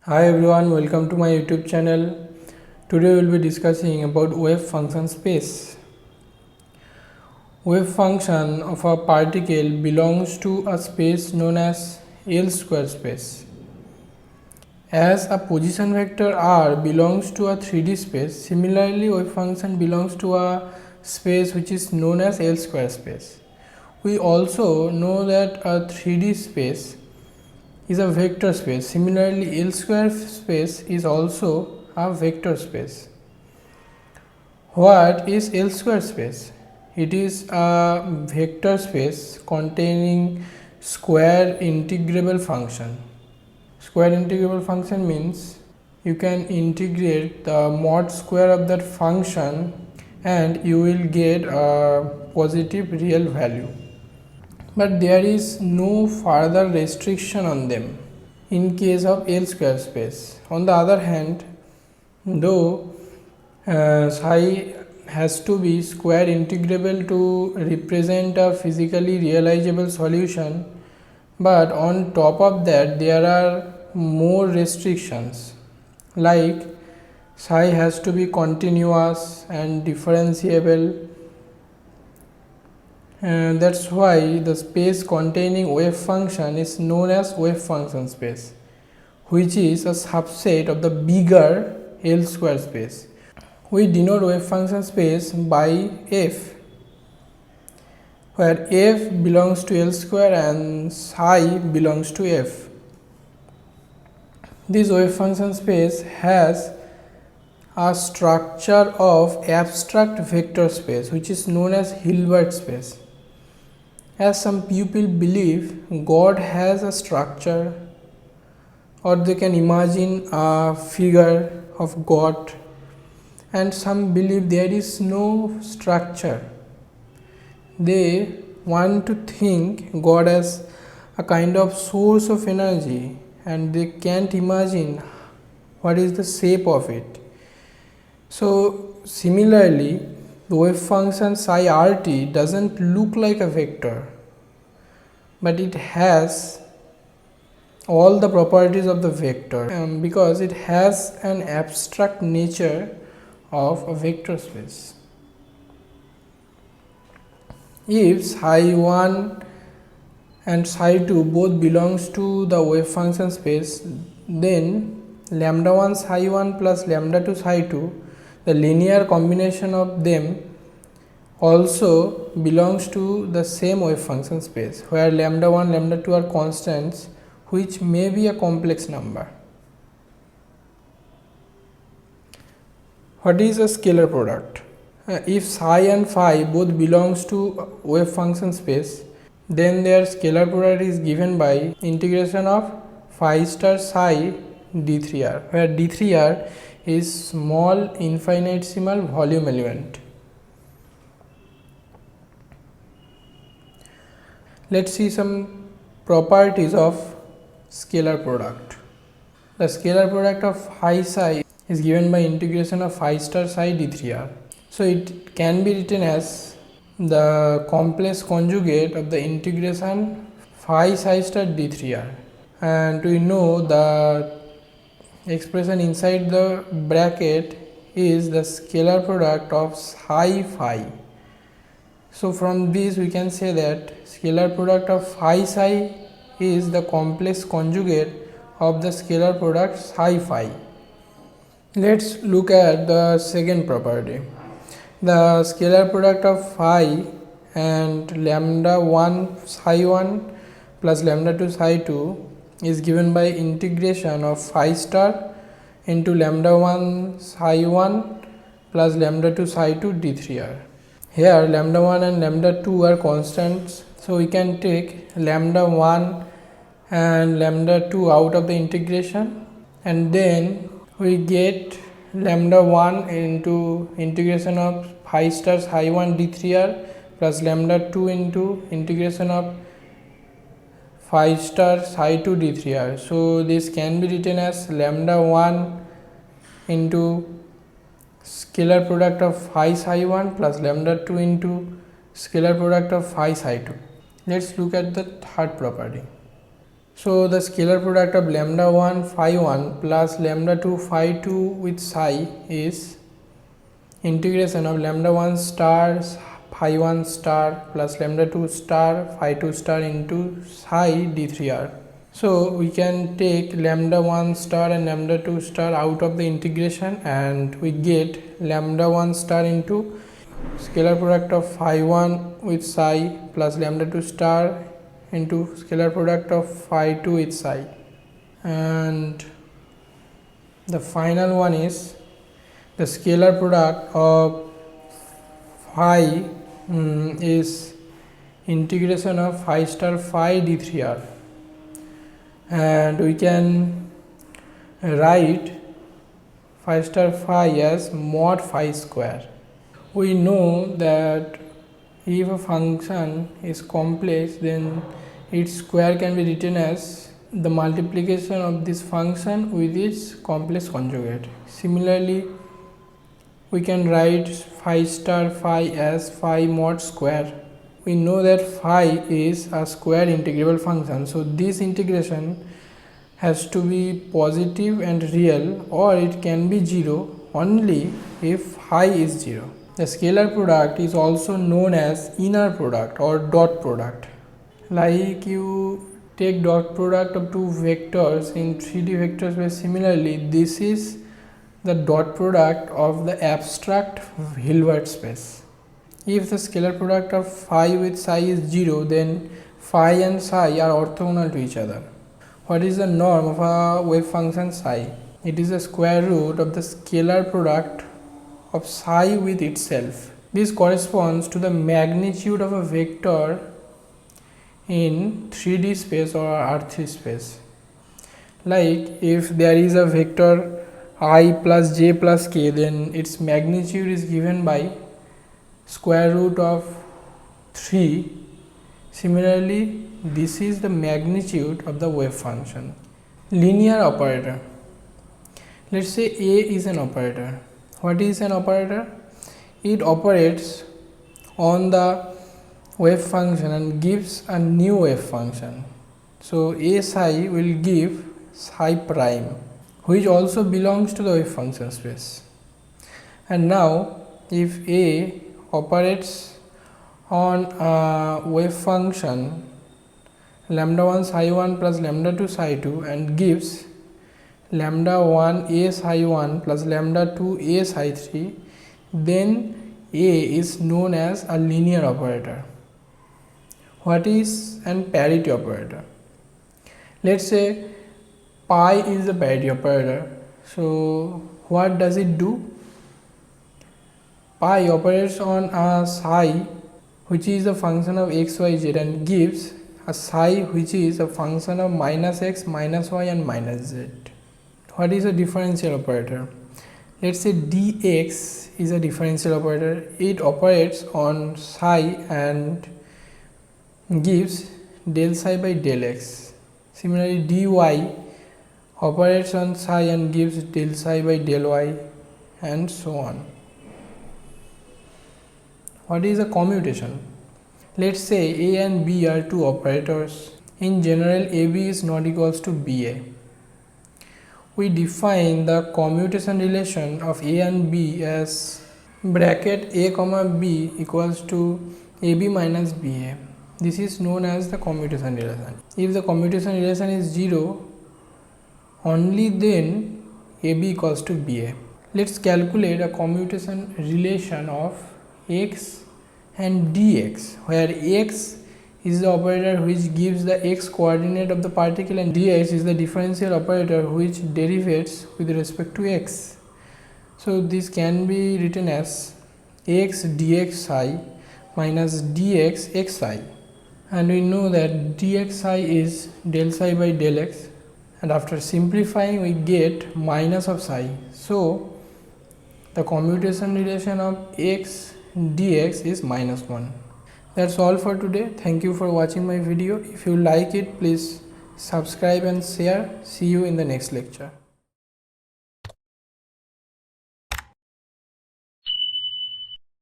Hi everyone, welcome to my YouTube channel. Today we will be discussing about wave function space. Wave function of a particle belongs to a space known as L square space. As a position vector r belongs to a 3D space, similarly wave function belongs to a space which is known as L square space. We also know that a 3D space is a vector space. Similarly, L square space is also a vector space. What is L square space? It is a vector space containing square integrable function. Square integrable function means you can integrate the mod square of that function and you will get a positive real value. But there is no further restriction on them in case of L square space. On the other hand, though psi has to be square integrable to represent a physically realizable solution, but on top of that there are more restrictions, like psi has to be continuous and differentiable. That's why the space containing wave function is known as wave function space, which is a subset of the bigger L square space. We denote wave function space by f, where f belongs to L square and psi belongs to f. This wave function space has a structure of abstract vector space, which is known as Hilbert space. As some people believe God has a structure, or they can imagine a figure of God, and some believe there is no structure. They want to think God as a kind of source of energy and they can't imagine what is the shape of it. So similarly, the wave function psi rt doesn't look like a vector, but it has all the properties of the vector because it has an abstract nature of a vector space. If psi 1 and psi 2 both belongs to the wave function space, then lambda 1 psi 1 plus lambda 2 psi 2, the linear combination of them also belongs to the same wave function space, where lambda 1 lambda 2 are constants which may be a complex number. What is a scalar product? If psi and phi both belongs to wave function space, then their scalar product is given by integration of phi star psi d3r, where d3r is small infinitesimal volume element. Let's see some properties of scalar product. The scalar product of phi psi is given by integration of phi star psi d3r. So it can be written as the complex conjugate of the integration phi psi star d3r, and we know the expression inside the bracket is the scalar product of psi phi. So from this we can say that scalar product of phi psi is the complex conjugate of the scalar product psi phi. Let's look at the second property. The scalar product of phi and lambda 1 psi 1 plus lambda 2 psi 2 is given by integration of phi star into lambda 1 psi 1 plus lambda 2 psi 2 d3r. Here lambda 1 and lambda 2 are constants, so we can take lambda 1 and lambda 2 out of the integration, and then we get lambda 1 into integration of phi star psi 1 d3r plus lambda 2 into integration of phi star psi 2 d3r. So this can be written as lambda 1 into scalar product of phi psi 1 plus lambda 2 into scalar product of phi psi 2. Let's look at the third property. So the scalar product of lambda 1 phi 1 plus lambda 2 phi 2 with psi is integration of lambda 1 star phi 1 star plus lambda 2 star phi 2 star into psi d3r. So we can take lambda 1 star and lambda 2 star out of the integration, and we get lambda 1 star into scalar product of phi 1 with psi plus lambda 2 star into scalar product of phi 2 with psi, and the final one is the scalar product of phi is integration of phi star phi d3r, and we can write phi star phi as mod phi square. We know that if a function is complex, then its square can be written as the multiplication of this function with its complex conjugate. Similarly, we can write phi star phi as phi mod square. We know that phi is a square integrable function, so this integration has to be positive and real, or it can be 0 only if phi is 0. The scalar product is also known as inner product or dot product. Like you take dot product of two vectors in 3D vector space, similarly this is the dot product of the abstract Hilbert space. If the scalar product of phi with psi is 0, then phi and psi are orthogonal to each other. What is the norm of a wave function psi? It is the square root of the scalar product of psi with itself. This corresponds to the magnitude of a vector in 3D space or R3 space. Like if there is a vector I plus j plus k, then its magnitude is given by square root of 3. Similarly, this is the magnitude of the wave function. Linear operator. Let's say A is an operator. What is an operator? It operates on the wave function and gives a new wave function. So A psi will give psi prime, which also belongs to the wave function space. And now if A operates on a wave function lambda 1 psi 1 plus lambda 2 psi 2 and gives lambda 1 a psi 1 plus lambda 2 a psi 3, then A is known as a linear operator. What is an parity operator? Let's say pi is a parity operator. So what does it do? Pi operates on a psi which is a function of x, y, z and gives a psi which is a function of minus x, minus y and minus z. What is a differential operator? Let's say dx is a differential operator. It operates on psi and gives del psi by del x. Similarly, dy operates on psi and gives del psi by del y, and so on. What is a commutation? Let's say A and B are two operators. In general, AB is not equals to BA. We define the commutation relation of A and B as bracket A comma B equals to AB minus BA. This is known as the commutation relation. If the commutation relation is 0, only then AB equals to BA. Let's calculate a commutation relation of x and dx, where x is the operator which gives the x coordinate of the particle and dx is the differential operator which derivates with respect to x. So this can be written as x dx psi minus dx x psi, and we know that dx psi is del psi by del x, and after simplifying we get minus of psi. So the commutation relation of x dx is minus 1. That's all for today. Thank you for watching my video. If you like it, please subscribe and share. See you in the next lecture.